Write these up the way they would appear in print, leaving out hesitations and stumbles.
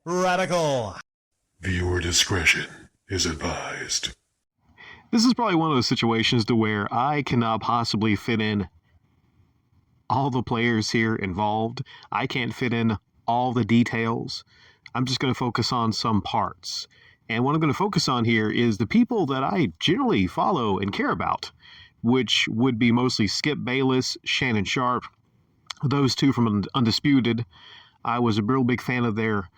Radical. Viewer discretion is advised. This is probably one of those situations to where I cannot possibly fit in all the players here involved. I can't fit in all the details. I'm just going to focus on some parts. And what I'm going to focus on here is the people that I generally follow and care about, which would be mostly Skip Bayless, Shannon Sharpe, those two from Undisputed. I was a real big fan of their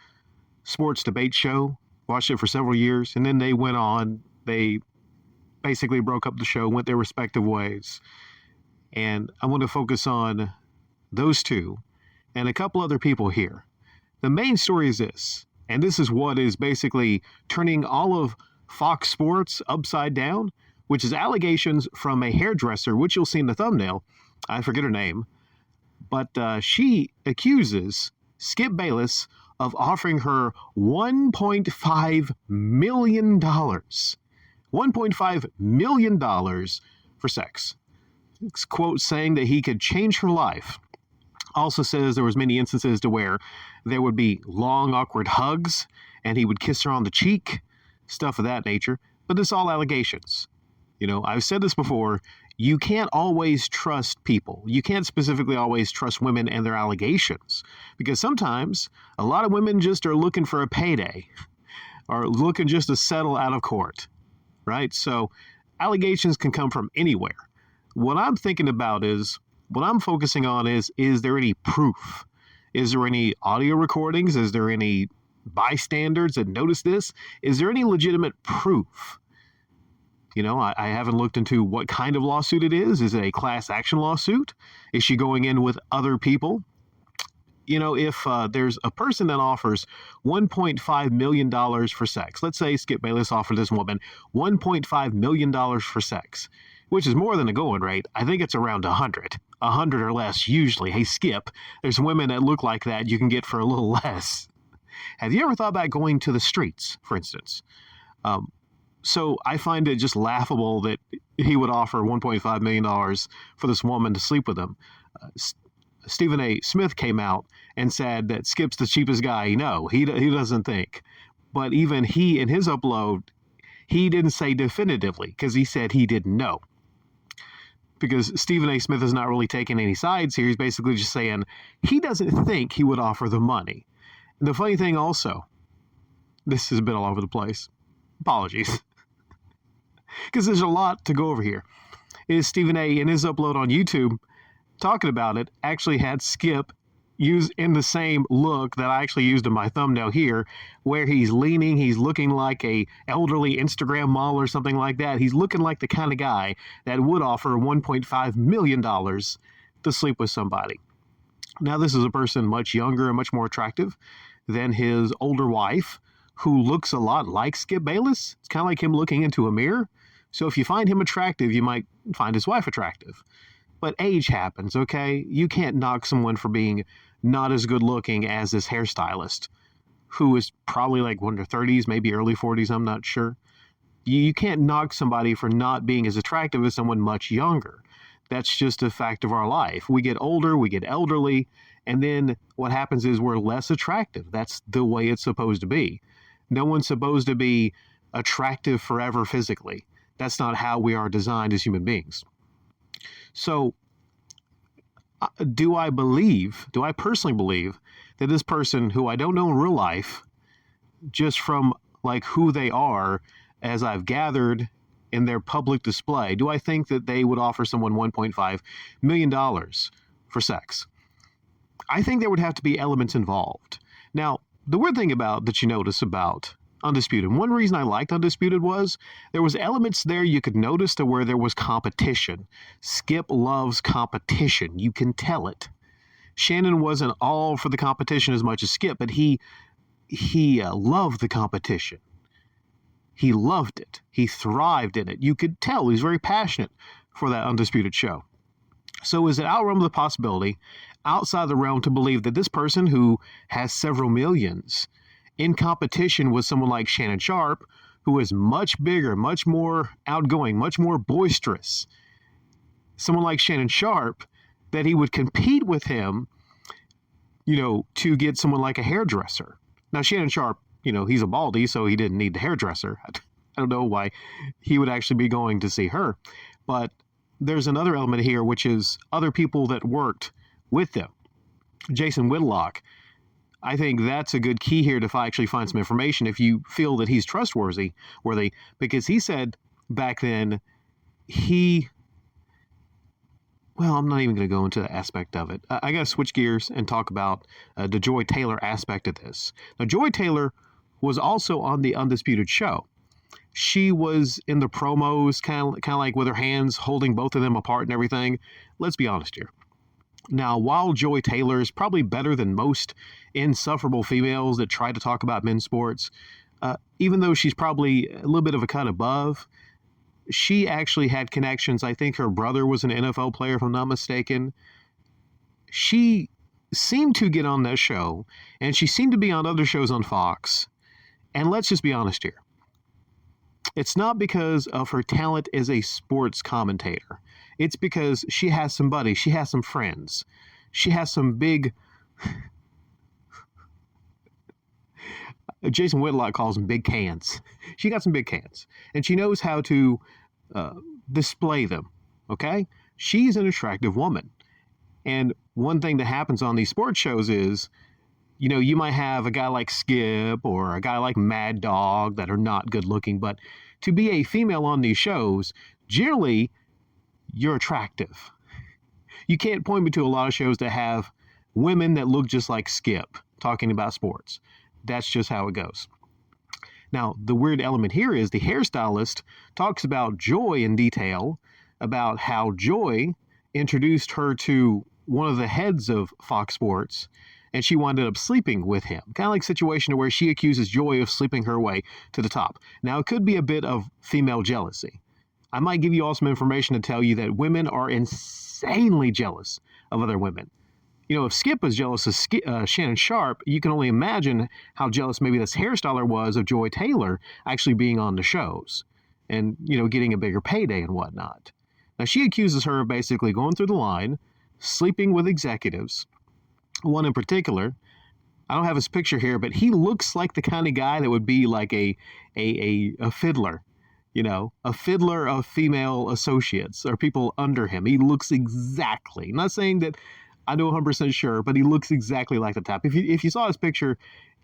sports debate show, watched it for several years, and then they went on. They basically broke up the show, went their respective ways. And I want to focus on those two and a couple other people here. The main story is this, and this is what is basically turning all of Fox Sports upside down, which is allegations from a hairdresser, which you'll see in the thumbnail. I forget her name, but she accuses Skip Bayless of offering her $1.5 million. $1.5 million for sex. It's quote saying that he could change her life. Also says there was many instances to where there would be long, awkward hugs, and he would kiss her on the cheek, stuff of that nature. But it's all allegations. You know, I've said this before, you can't always trust people. You can't specifically always trust women and their allegations, because sometimes a lot of women just are looking for a payday or looking just to settle out of court, right? So allegations can come from anywhere. What I'm thinking about is, what I'm focusing on is there any proof? Is there any audio recordings? Is there any bystanders that notice this? Is there any legitimate proof? You know, I haven't looked into what kind of lawsuit it is. Is it a class action lawsuit? Is she going in with other people? You know, if there's a person that offers $1.5 million for sex, let's say Skip Bayless offered this woman $1.5 million for sex, which is more than a going rate. I think it's around 100 or less usually. Hey, Skip, there's women that look like that you can get for a little less. Have you ever thought about going to the streets, for instance? So I find it just laughable that he would offer $1.5 million for this woman to sleep with him. Stephen A. Smith came out and said that Skip's the cheapest guy. No, he doesn't think. But even he, in his upload, he didn't say definitively, because he said he didn't know. Because Stephen A. Smith is not really taking any sides here. He's basically just saying he doesn't think he would offer the money. And the funny thing also, this has been all over the place. Apologies. Because there's a lot to go over here. Is Stephen A. in his upload on YouTube talking about it actually had Skip use in the same look that I actually used in my thumbnail here, where he's leaning, he's looking like a elderly Instagram model or something like that. He's looking like the kind of guy that would offer $1.5 million to sleep with somebody. Now, this is a person much younger and much more attractive than his older wife, who looks a lot like Skip Bayless. It's kind of like him looking into a mirror. So if you find him attractive, you might find his wife attractive. But age happens, okay? You can't knock someone for being not as good looking as this hairstylist, who is probably like in their 30s, maybe early 40s, I'm not sure. You can't knock somebody for not being as attractive as someone much younger. That's just a fact of our life. We get older, we get elderly, and then what happens is we're less attractive. That's the way it's supposed to be. No one's supposed to be attractive forever physically. That's not how we are designed as human beings. So do I personally believe that this person, who I don't know in real life, just from like who they are as I've gathered in their public display, do I think that they would offer someone $1.5 million for sex? I think there would have to be elements involved. Now, the weird thing that you notice about Undisputed, one reason I liked Undisputed was there was elements there you could notice to where there was competition. Skip loves competition. You can tell it. Shannon wasn't all for the competition as much as Skip, but he loved the competition. He loved it. He thrived in it. You could tell he's very passionate for that Undisputed show. So is it out realm of the possibility, outside the realm, to believe that this person who has several millions in competition with someone like Shannon Sharpe, who is much bigger, much more outgoing, much more boisterous, someone like Shannon Sharpe, that he would compete with him, you know, to get someone like a hairdresser? Now, Shannon Sharp, he's a baldy, so he didn't need the hairdresser. I don't know why he would actually be going to see her. But there's another element here, which is other people that worked with them. Jason Whitlock, I think that's a good key here to actually find some information if you feel that he's trustworthy, because he said back then well, I'm not even going to go into the aspect of it. I got to switch gears and talk about the Joy Taylor aspect of this. Now, Joy Taylor was also on the Undisputed Show. She was in the promos, kind of like with her hands holding both of them apart and everything. Let's be honest here. Now, while Joy Taylor is probably better than most insufferable females that try to talk about men's sports, even though she's probably a little bit of a cut above, she actually had connections. I think her brother was an NFL player, if I'm not mistaken. She seemed to get on that show, and she seemed to be on other shows on Fox. And let's just be honest here. It's not because of her talent as a sports commentator. It's because she has some buddies. She has some friends. She has some big... Jason Whitlock calls them big cans. She got some big cans. And she knows how to display them. Okay? She's an attractive woman. And one thing that happens on these sports shows is, you might have a guy like Skip or a guy like Mad Dog that are not good looking, but to be a female on these shows, generally, you're attractive. You can't point me to a lot of shows that have women that look just like Skip talking about sports. That's just how it goes. Now, the weird element here is the hairstylist talks about Joy in detail, about how Joy introduced her to one of the heads of Fox Sports, and she wound up sleeping with him. Kind of like a situation where she accuses Joy of sleeping her way to the top. Now, it could be a bit of female jealousy. I might give you all some information to tell you that women are insanely jealous of other women. If Skip was jealous of Shannon Sharp, you can only imagine how jealous maybe this hairstyler was of Joy Taylor actually being on the shows and, getting a bigger payday and whatnot. Now, she accuses her of basically going through the line, sleeping with executives. One in particular, I don't have his picture here, but he looks like the kind of guy that would be like a fiddler, a fiddler of female associates or people under him. He looks exactly, I'm not saying that I know 100% sure, but he looks exactly like the type. If you saw his picture,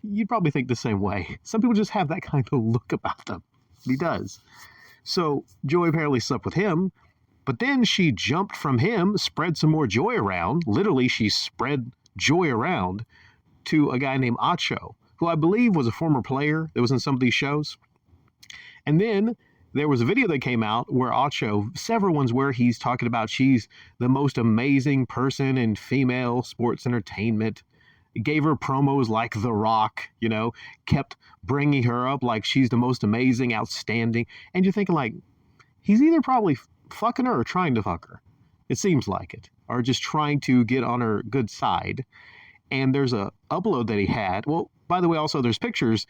you'd probably think the same way. Some people just have that kind of look about them. He does. So Joy apparently slept with him, but then she jumped from him, spread some more joy around. Literally, she spread joy around to a guy named Acho, who I believe was a former player that was in some of these shows. And then there was a video that came out where Acho, several ones where he's talking about she's the most amazing person in female sports entertainment. Gave her promos like The Rock, kept bringing her up like she's the most amazing, outstanding. And you're thinking like, he's either probably fucking her or trying to fuck her. It seems like it. Or just trying to get on her good side. And there's a upload that he had. Well, by the way, also there's pictures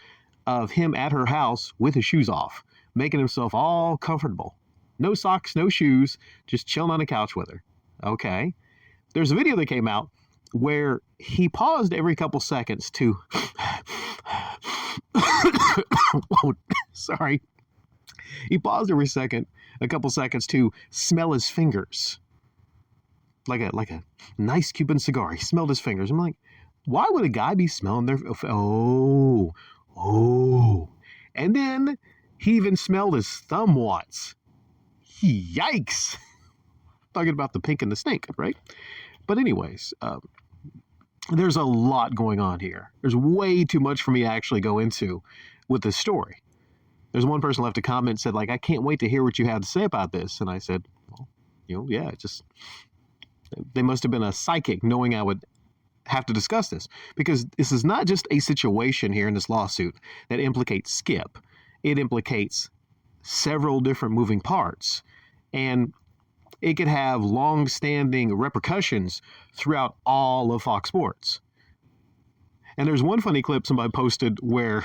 of him at her house with his shoes off, making himself all comfortable. No socks, no shoes, just chilling on the couch with her. Okay. There's a video that came out where he paused every couple seconds to... oh, sorry. He paused a couple seconds to smell his fingers. Like a nice Cuban cigar. He smelled his fingers. I'm like, why would a guy be smelling their... Oh. And then he even smelled his thumb once. Yikes. Talking about the pink and the snake, right? But anyways, there's a lot going on here. There's way too much for me to actually go into with this story. There's one person left a comment and said, like, I can't wait to hear what you have to say about this. And I said, well, yeah, they must have been a psychic knowing I would have to discuss this, because this is not just a situation here in this lawsuit that implicates Skip. It implicates several different moving parts, and it could have long-standing repercussions throughout all of Fox Sports. And there's one funny clip somebody posted where,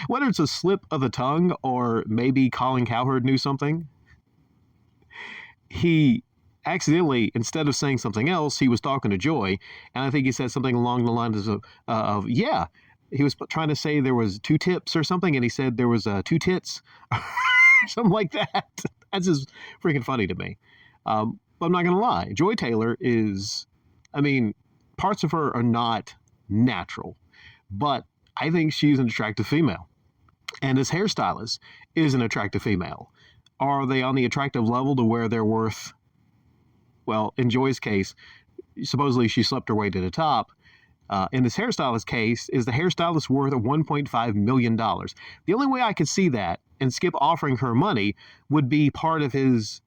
whether it's a slip of the tongue or maybe Colin Cowherd knew something, he accidentally, instead of saying something else, he was talking to Joy, and I think he said something along the lines of yeah, he was trying to say there was two tips or something, and he said there was two tits, something like that. That's just freaking funny to me. But I'm not gonna lie, Joy Taylor is, I mean, parts of her are not natural, but I think she's an attractive female. And this hairstylist is an attractive female. Are they on the attractive level to where they're worth, well, in Joy's case, supposedly she slept her way to the top. In this hairstylist case, is the hairstylist worth $1.5 million? The only way I could see that and Skip offering her money would be part of his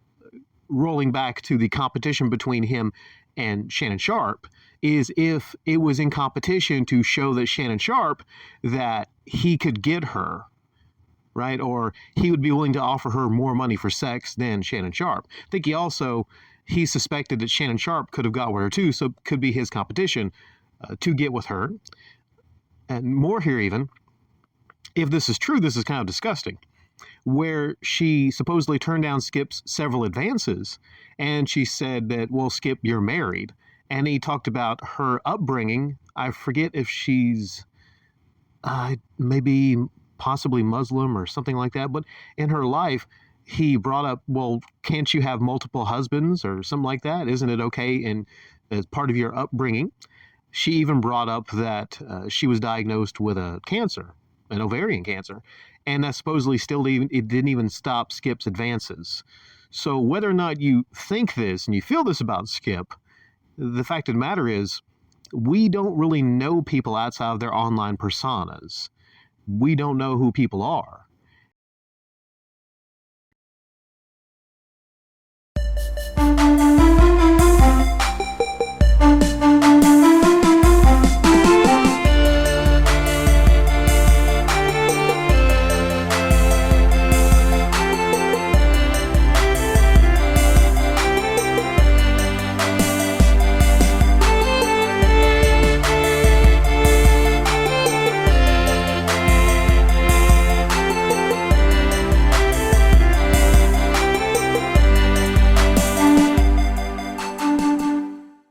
rolling back to the competition between him and Shannon Sharpe, is if it was in competition to show that Shannon Sharpe that he could get her, right? Or he would be willing to offer her more money for sex than Shannon Sharpe. I think he suspected that Shannon Sharpe could have got with her too, so it could be his competition to get with her. And more here even, if this is true, this is kind of disgusting, where she supposedly turned down Skip's several advances, and she said that, well, Skip, you're married. And he talked about her upbringing. I forget if she's maybe possibly Muslim or something like that, but in her life, he brought up, well, can't you have multiple husbands or something like that? Isn't it okay and as part of your upbringing? She even brought up that she was diagnosed with a cancer, an ovarian cancer, and that supposedly it didn't even stop Skip's advances. So whether or not you think this and you feel this about Skip, the fact of the matter is we don't really know people outside of their online personas. We don't know who people are.